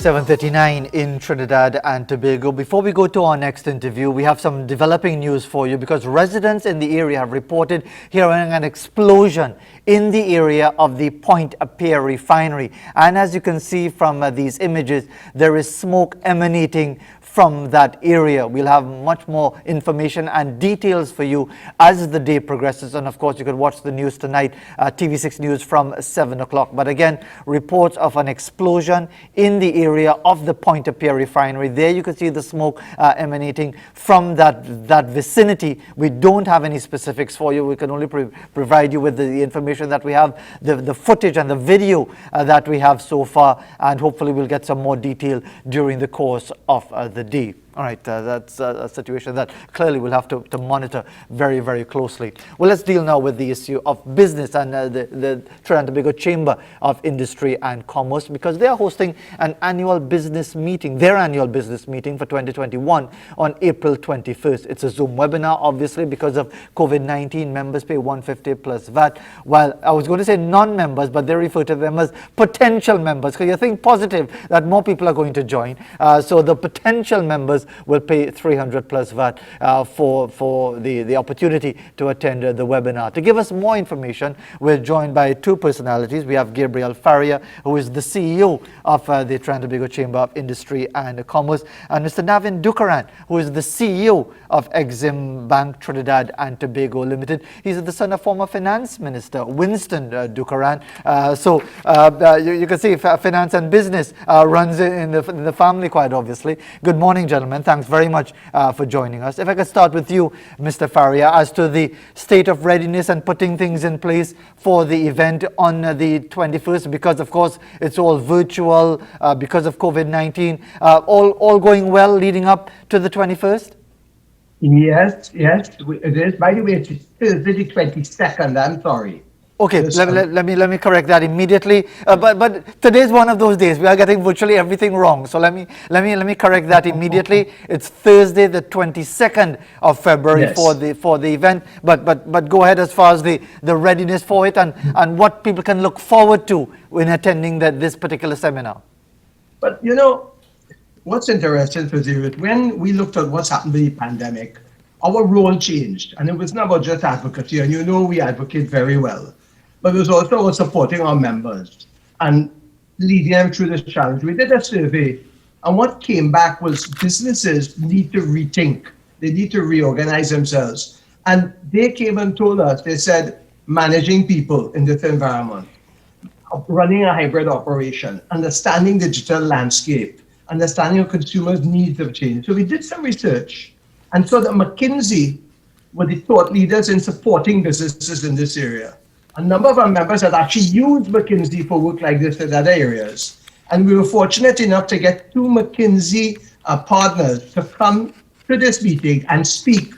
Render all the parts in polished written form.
7:39 in Trinidad and Tobago. Before we go to our next interview, we have some developing news for you because residents in the area have reported hearing an explosion in the area of the Point Appear refinery. And as you can see from these images, there is smoke emanating from that area. We'll have much more information and details for you as the day progresses. And of course, you can watch the news tonight, TV6 News from 7 o'clock. But again, reports of an explosion in the area of the Point Appear refinery. There you can see the smoke emanating from that vicinity. We don't have any specifics for you. We can only provide you with the information that we have, the footage and the video that we have so far. And hopefully we'll get some more detail during the course of the day. All right, that's a situation that clearly we'll have to monitor very, very closely. Well, let's deal now with the issue of business and the Trinidad and Tobago Chamber of Industry and Commerce, because they are hosting an annual business meeting, their annual business meeting for 2021 on April 21st. It's a Zoom webinar, obviously, because of COVID-19. Members pay $150 plus VAT. While I was going to say non-members, but they refer to them as potential members, because you think positive that more people are going to join. So the potential members will pay $300 plus VAT for the opportunity to attend the webinar. To give us more information, we're joined by two personalities. We have Gabriel Faria, who is the CEO of the Trinidad and Tobago Chamber of Industry and Commerce, and Mr. Navin Dukaran, who is the CEO of Exim Bank Trinidad and Tobago Limited. He's the son of former Finance Minister Winston Dukaran. So you can see finance and business runs in the family, quite obviously. Good morning, gentlemen. Thanks very much for joining us. If I could start with you, Mr. Faria, as to the state of readiness and putting things in place for the event on the 21st, because of course it's all virtual because of COVID-19. All going well leading up to the 21st? Yes, it is. By the way, it's Thursday the 22nd, I'm sorry. Okay, let me correct that immediately. But today's one of those days we are getting virtually everything wrong. So let me correct that immediately. It's Thursday, the 22nd of February, yes, for the event. But go ahead as far as the readiness for it and what people can look forward to when attending this particular seminar. But you know, what's interesting for you is when we looked at what's happened with the pandemic, our role changed, and it was not about just advocacy. And you know, we advocate very well. But it was also about supporting our members and leading them through this challenge. We did a survey, and what came back was businesses need to rethink. They need to reorganize themselves. And they came and told us, they said, managing people in this environment, running a hybrid operation, understanding digital landscape, understanding consumers' needs have changed. So we did some research and saw that McKinsey were the thought leaders in supporting businesses in this area. A number of our members had actually used McKinsey for work like this in other areas. And we were fortunate enough to get two McKinsey partners to come to this meeting and speak.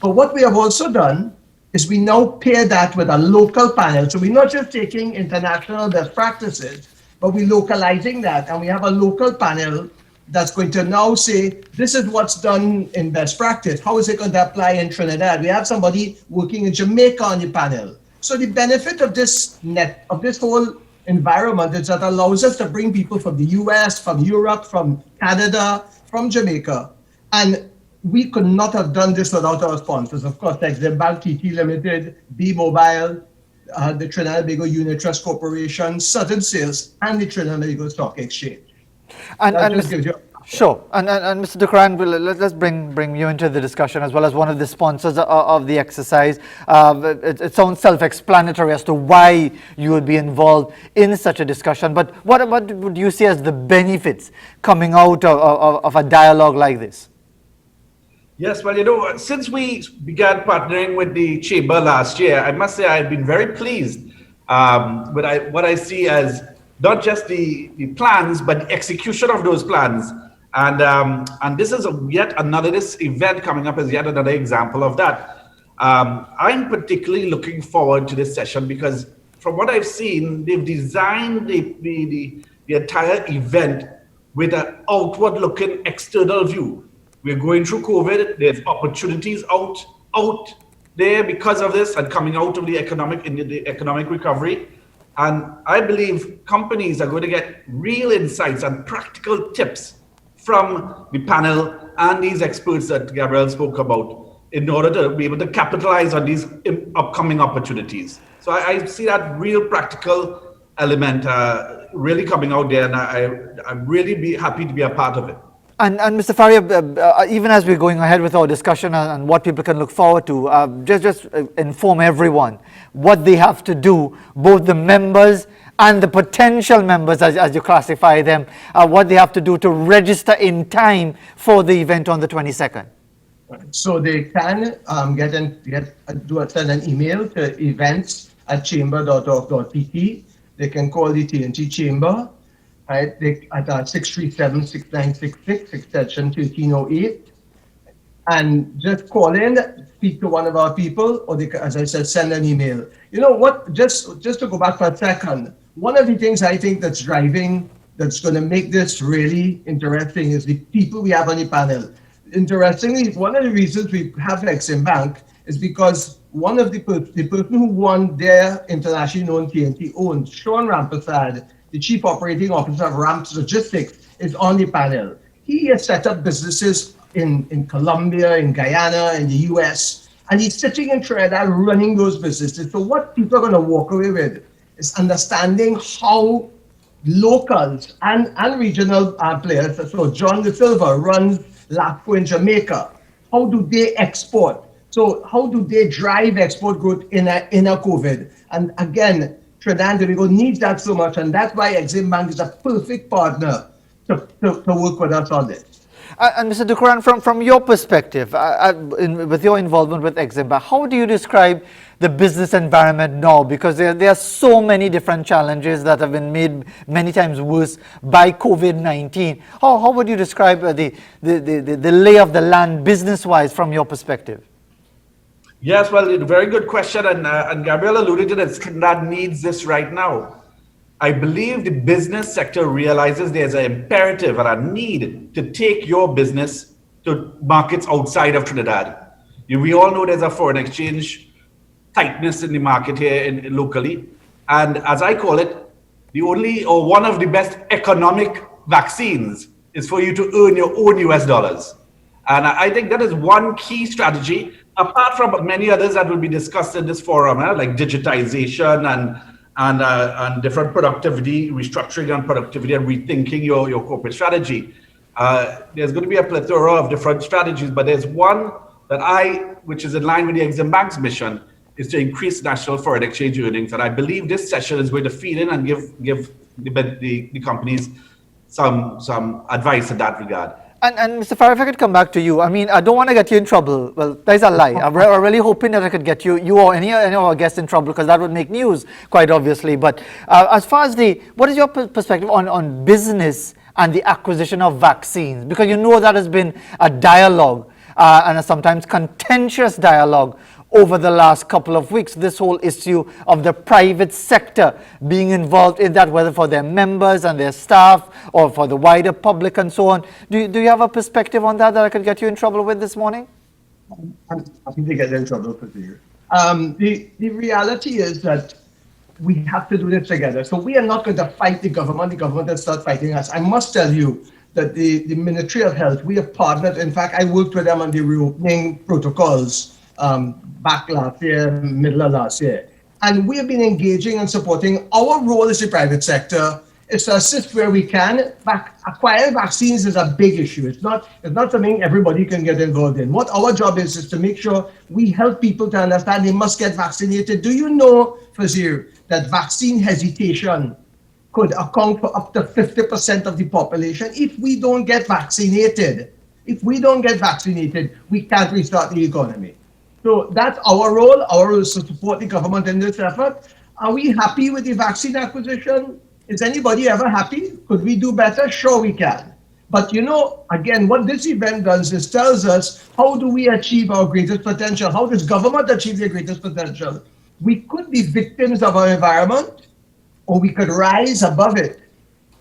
But what we have also done is we now pair that with a local panel. So we're not just taking international best practices, but we're localizing that. And we have a local panel that's going to now say, this is what's done in best practice. How is it going to apply in Trinidad? We have somebody working in Jamaica on the panel. So the benefit of this whole environment is that allows us to bring people from the US, from Europe, from Canada, from Jamaica. And we could not have done this without our sponsors. Of course, like the Bank TT Limited, B-Mobile, the Trinidad and Tobago Unit Trust Corporation, Southern Sales, and the Trinidad and Tobago Stock Exchange. Sure, and Mr. Dukaran, let's bring you into the discussion as well as one of the sponsors of the exercise. It sounds self-explanatory as to why you would be involved in such a discussion, but what would you see as the benefits coming out of a dialogue like this? Yes, well, you know, since we began partnering with the Chamber last year, I must say I've been very pleased with what I see as not just the plans, but the execution of those plans. And this is this event coming up is yet another example of that. I'm particularly looking forward to this session because from what I've seen, they've designed the entire event with an outward-looking external view. We're going through COVID. There's opportunities out there because of this and coming out of the economic recovery. And I believe companies are going to get real insights and practical tips from the panel and these experts that Gabriel spoke about in order to be able to capitalize on these upcoming opportunities. So I see that real practical element really coming out there, and I'm really be happy to be a part of it. And Mr. Faria, even as we're going ahead with our discussion and what people can look forward to, just inform everyone what they have to do, both the members and the potential members, as you classify them, what they have to do to register in time for the event on the 22nd. So they can send an email to events@chamber.org.pt. They can call the TNT Chamber at 637-6966, extension 1308. And just call in, speak to one of our people, or they can, as I said, send an email. You know what, just to go back for a second, one of the things I think that's going to make this really interesting is the people we have on the panel. Interestingly, one of the reasons we have Exim Bank is because one of the person who won their internationally known TNT owned, Sean Rampersad, the Chief Operating Officer of Ramps Logistics, is on the panel. He has set up businesses in Colombia, in Guyana, in the US, and he's sitting in Trinidad running those businesses. So what people are going to walk away with is understanding how locals and regional players, so John De Silva runs LAFCO in Jamaica, how do they export? So how do they drive export growth in a COVID? And again, Trinidad and Tobago needs that so much, and that's why Exim Bank is a perfect partner to work with us on this. And Mr. Dukuran, from your perspective, with your involvement with Exim Bank, how do you describe the business environment now? Because there are so many different challenges that have been made many times worse by COVID-19. How would you describe the lay of the land business-wise from your perspective? Yes, well, very good question, and Gabriel alluded to this. Trinidad needs this right now. I believe the business sector realizes there's an imperative and a need to take your business to markets outside of Trinidad. We all know there's a foreign exchange tightness in the market here locally, and as I call it, the only or one of the best economic vaccines is for you to earn your own US dollars. And I think that is one key strategy, apart from many others that will be discussed in this forum, like digitization and different productivity, restructuring and productivity, and rethinking your corporate strategy. There's going to be a plethora of different strategies, but there's one that which is in line with the Exim Bank's mission, is to increase national foreign exchange earnings. And I believe this session is going to feed in and give the companies some advice in that regard. And Mr. Farah, if I could come back to you, I mean, I don't want to get you in trouble. Well, that's a lie. I'm really hoping that I could get you or any of our guests in trouble, because that would make news, quite obviously. But as far as what is your perspective on business and the acquisition of vaccines? Because you know that has been a dialogue and a sometimes contentious dialogue over the last couple of weeks, this whole issue of the private sector being involved in that, whether for their members and their staff or for the wider public and so on. Do you have a perspective on that I could get you in trouble with this morning? I'm happy to get in trouble with you. The reality is that we have to do this together. So we are not going to fight the government will start fighting us. I must tell you that the Ministry of Health, we have partnered. In fact, I worked with them on the reopening protocols back last year, middle of last year. And we have been engaging and supporting. Our role as the private sector is to assist where we can. Acquiring vaccines is a big issue. It's not something everybody can get involved in. What our job is to make sure we help people to understand they must get vaccinated. Do you know, Fazir, that vaccine hesitation could account for up to 50% of the population? If we don't get vaccinated, we can't restart the economy. So that's our role. Our role is to support the government in this effort. Are we happy with the vaccine acquisition? Is anybody ever happy? Could we do better? Sure, we can. But again, what this event does is tells us, how do we achieve our greatest potential? How does government achieve their greatest potential? We could be victims of our environment, or we could rise above it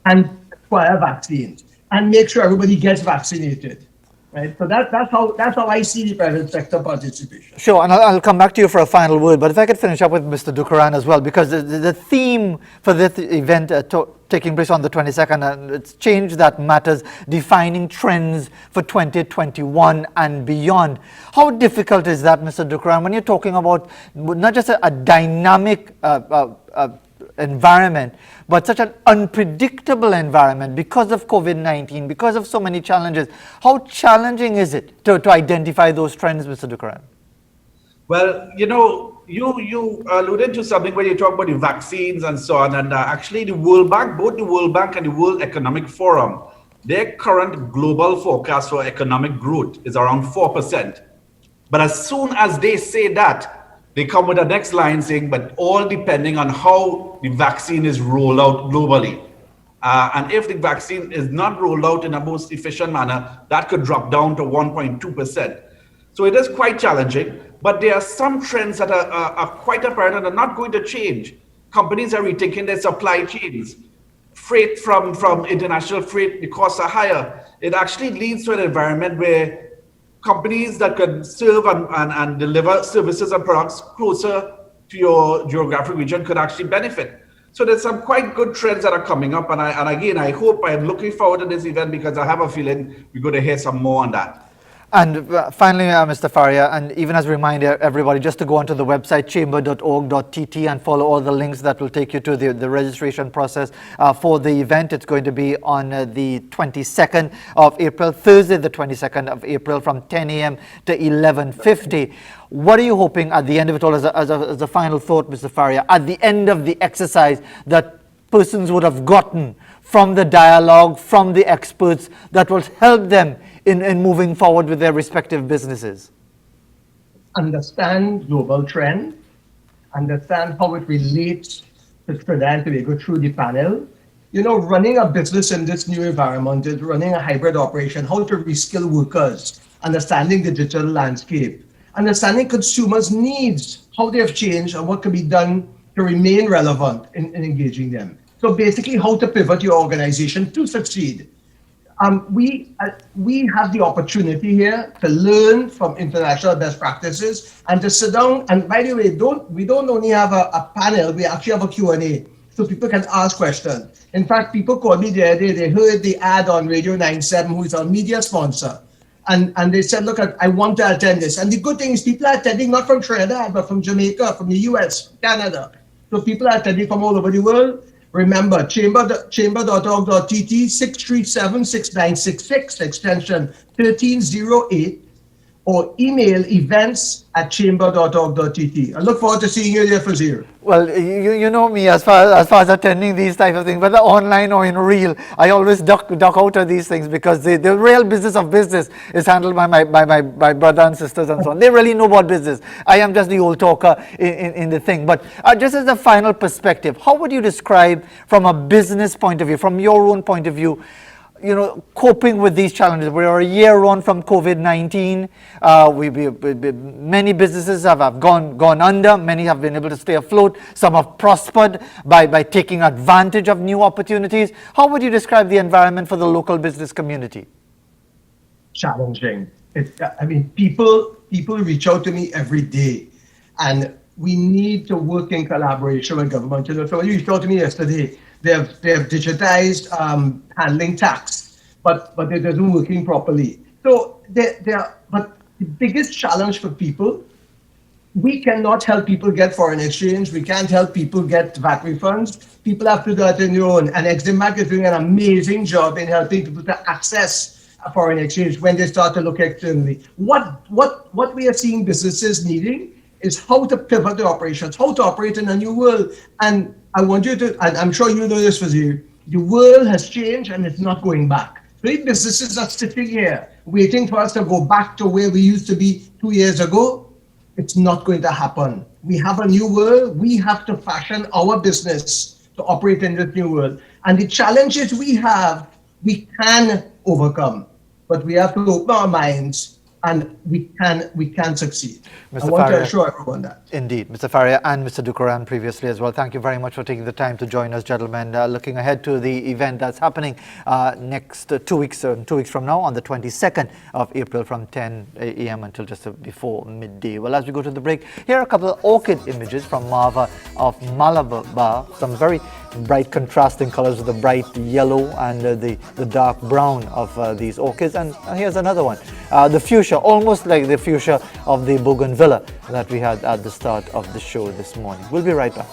and acquire vaccines and make sure everybody gets vaccinated. right? So that's how I see the private sector participation. Sure, and I'll come back to you for a final word, but if I could finish up with Mr. Dukaran as well, because the theme for this event taking place on the 22nd, and it's change that matters, defining trends for 2021 and beyond. How difficult is that, Mr. Dukaran, when you're talking about not just a dynamic environment, but such an unpredictable environment because of COVID-19, because of so many challenges? How challenging is it to identify those trends, Mr. Dukaran? Well, you alluded to something when you talk about the vaccines and so on, and actually the World Bank, both the World Bank and the World Economic Forum, their current global forecast for economic growth is around 4%. But as soon as they say that, they come with the next line saying, but all depending on how the vaccine is rolled out globally. And if the vaccine is not rolled out in a most efficient manner, that could drop down to 1.2%. So it is quite challenging, but there are some trends that are quite apparent and are not going to change. Companies are rethinking their supply chains. Freight from international freight, the costs are higher. It actually leads to an environment where companies that can serve and deliver services and products closer to your geographic region could actually benefit. So there's some quite good trends that are coming up. And again, I'm looking forward to this event because I have a feeling we're going to hear some more on that. And finally, Mr. Faria, and even as a reminder, everybody, just to go onto the website chamber.org.tt and follow all the links that will take you to the registration process for the event. It's going to be on the 22nd of April, Thursday the 22nd of April from 10 a.m. to 11:50. What are you hoping at the end of it all, as a final thought, Mr. Faria, at the end of the exercise, that persons would have gotten from the dialogue, from the experts, that will help them in moving forward with their respective businesses? Understand global trends, understand how it relates to Trinidad and Tobago through the panel. Running a business in this new environment is running a hybrid operation, how to reskill workers, understanding the digital landscape, understanding consumers' needs, how they have changed, and what can be done to remain relevant in engaging them. So basically, how to pivot your organization to succeed. We have the opportunity here to learn from international best practices and to sit down. And by the way, we don't only have a panel, we actually have a Q&A, so people can ask questions. In fact, people called me the other day, they heard the ad on Radio 97, who is our media sponsor. And they said, look, I want to attend this. And the good thing is people are attending not from Trinidad, but from Jamaica, from the US, Canada. So people are attending from all over the world. Remember, chamber.org.tt, 637-6966, extension 1308, or email events@chamber.org.tt. I look forward to seeing you there, Fazir. Well, you know me as far as attending these type of things, whether online or in real, I always duck out of these things because the real business of business is handled by my brother and sisters and so on. They really know about business. I am just the old talker in the thing. But just as a final perspective, how would you describe from a business point of view, from your own point of view, coping with these challenges? We're a year on from COVID-19. Many businesses have gone under. Many have been able to stay afloat. Some have prospered by taking advantage of new opportunities. How would you describe the environment for the local business community? Challenging. People reach out to me every day, and we need to work in collaboration with government. So when you reached out to me yesterday, they have digitized handling tax, but it isn't working properly. So but the biggest challenge for people, we cannot help people get foreign exchange. We can't help people get VAT refunds. People have to do that on their own. And Exim Bank is doing an amazing job in helping people to access foreign exchange when they start to look externally. What we are seeing businesses needing is how to pivot the operations, how to operate in a new world. And I want you to, and I'm sure you know this, Fazir, the world has changed and it's not going back. Big businesses are sitting here waiting for us to go back to where we used to be 2 years ago. It's not going to happen. We have a new world. We have to fashion our business to operate in this new world. And the challenges we have, we can overcome. But we have to open our minds and we can succeed. Mr. I want to Faria. assure everyone that. Indeed, Mr. Faria and Mr. Dukaran previously as well. Thank you very much for taking the time to join us, gentlemen. Looking ahead to the event that's happening next 2 weeks, 2 weeks from now on the 22nd of April from 10 a.m. until just before midday. Well, as we go to the break, here are a couple of orchid images from Marva of Malabar. Some very bright contrasting colors with the bright yellow and the dark brown of these orchids. And here's another one, the fuchsia, almost like the fuchsia of the bougainvillea that we had at the start of the show this morning. We'll be right back.